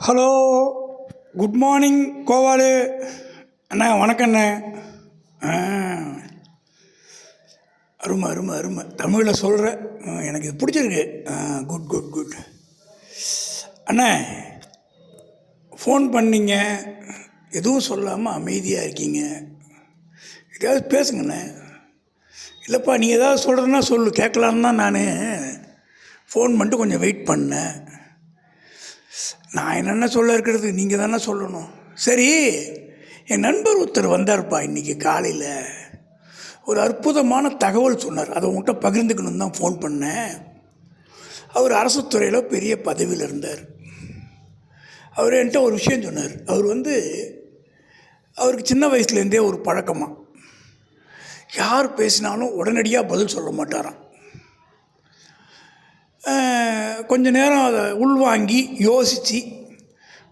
Hello, good morning கோவாலு அண்ணா. வணக்கம் அண்ணே. அருமை அருமை அருமை. தமிழில் சொல்கிறேன், எனக்கு இது பிடிச்சிருக்கு. குட் குட் குட் அண்ணே. ஃபோன் பண்ணிங்க, எதுவும் சொல்லாமல் அமைதியாக இருக்கீங்க. எதாவது பேசுங்கண்ணே. இல்லைப்பா, நீங்கள் ஏதாவது சொல்கிறதுனா சொல்லு, கேட்கலான்னு தான் நான் ஃபோன் பண்ணிட்டு கொஞ்சம் வெயிட் பண்ணேன். நான் என்னென்ன சொல்ல இருக்கிறது, நீங்கள் தானே சொல்லணும். சரி, என் நண்பர் ஒருத்தர் வந்தார்ப்பா இன்றைக்கி காலையில். ஒரு அற்புதமான தகவல் சொன்னார். அதை உங்கள்கிட்ட பகிர்ந்துக்கணுன்னு தான் ஃபோன் பண்ணேன். அவர் அரசு துறையில் பெரிய பதவியில் இருந்தார். அவர் என்கிட்ட ஒரு விஷயம் சொன்னார். அவருக்கு சின்ன வயசுலேருந்தே ஒரு பழக்கமாக, யார் பேசினாலும் உடனடியாக பதில் சொல்ல மாட்டாராம். கொஞ்ச நேரம் அதை உள்வாங்கி யோசித்து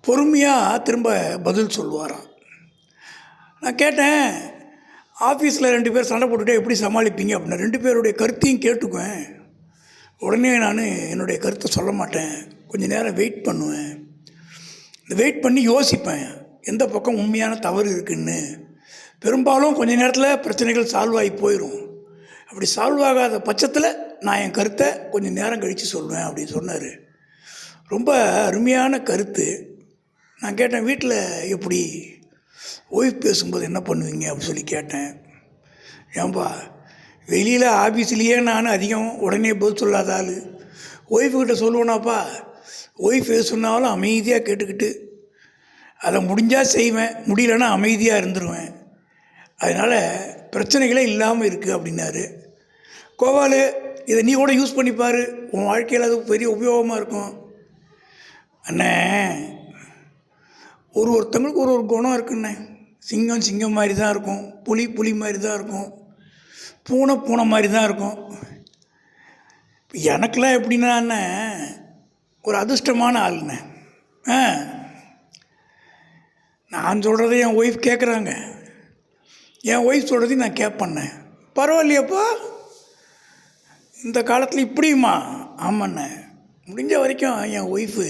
பொறுமையாக திரும்ப பதில் சொல்லுவாராம். நான் கேட்டேன், ஆஃபீஸில் 2 பேர் சண்டை போட்டுகிட்டே எப்படி சமாளிப்பீங்க அப்படின்னா, 2 பேருடைய கருத்தையும் கேட்டுக்குவேன். உடனே நான் என்னுடைய கருத்தை சொல்ல மாட்டேன். கொஞ்சம் நேரம் வெயிட் பண்ணுவேன். இந்த வெயிட் பண்ணி யோசிப்பேன் எந்த பக்கம் உண்மையான தவறு இருக்குதுன்னு. பெரும்பாலும் கொஞ்சம் நேரத்தில் பிரச்சனைகள் சால்வ் ஆகி போயிடும். அப்படி சால்வ் ஆகாத பட்சத்தில் நான் என் கருத்தை கொஞ்சம் நேரம் கழித்து சொல்வேன் அப்படின்னு சொன்னார். ரொம்ப அருமையான கருத்து. நான் கேட்டேன், வீட்டில் எப்படி ஒய்ஃப் பேசும்போது என்ன பண்ணுவீங்க அப்படின்னு சொல்லி கேட்டேன். ஏன்பா, வெளியில் ஆஃபீஸ்லேயே நான் அதிகம் உடனே பதில் சொல்லாத ஆள். ஒய்ஃபுக்கிட்ட சொல்லுவேனாப்பா, ஒய்ஃப் எது சொன்னாலும் அமைதியாக கேட்டுக்கிட்டு அதை முடிஞ்சால் செய்வேன், முடியலன்னா அமைதியாக இருந்துருவேன். அதனால் பிரச்சனைகளே இல்லாமல் இருக்குது அப்படின்னாரு. கோவாலு, இதை நீ கூட யூஸ் பண்ணிப்பார், உன் வாழ்க்கையில் அது பெரிய உபயோகமாக இருக்கும். அண்ணே, ஒருத்தங்களுக்கு ஒரு குணம் இருக்குண்ணே. சிங்கம் சிங்கம் மாதிரி தான் இருக்கும், புலி புலி மாதிரி தான் இருக்கும், பூனை பூனை மாதிரி தான் இருக்கும். இப்போ எனக்கெல்லாம் எப்படின்னா அண்ணே, ஒரு அதிர்ஷ்டமான ஆளுண்ணே. நான் சொல்கிறத என் ஒய்ஃப் கேட்குறாங்க, என் ஒய்ஃப் சொல்கிறதையும் நான் கேட்பண்ணே. பரவாயில்லையப்பா, இந்த காலத்தில் இப்படியுமா? ஆமாண்ணே. முடிஞ்ச வரைக்கும் என் ஒய்ஃபு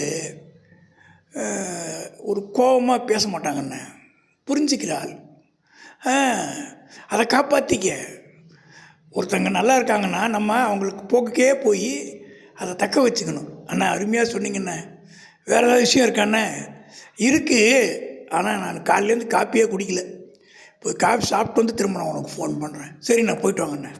ஒரு கோபமாக பேச மாட்டாங்கண்ணே, புரிஞ்சுக்கிறாள். அதை காப்பாற்றிக்க. ஒருத்தங்க நல்லா இருக்காங்கன்னா நம்ம அவங்களுக்கு போக்குக்கே போய் அதை தக்க வச்சுக்கணும். அண்ணா, அருமையாக சொன்னீங்கண்ணே. வேறு ஏதாவது விஷயம் இருக்காண்ணே? இருக்குது, ஆனால் நான் காலையிலேருந்து காப்பியே குடிக்கல. போய் காஃபி சாப்பிட்டு வந்து திரும்ப நான் உனக்கு ஃபோன் பண்ணுறேன். சரி, நான் போய்ட்டு வாங்கண்ணே.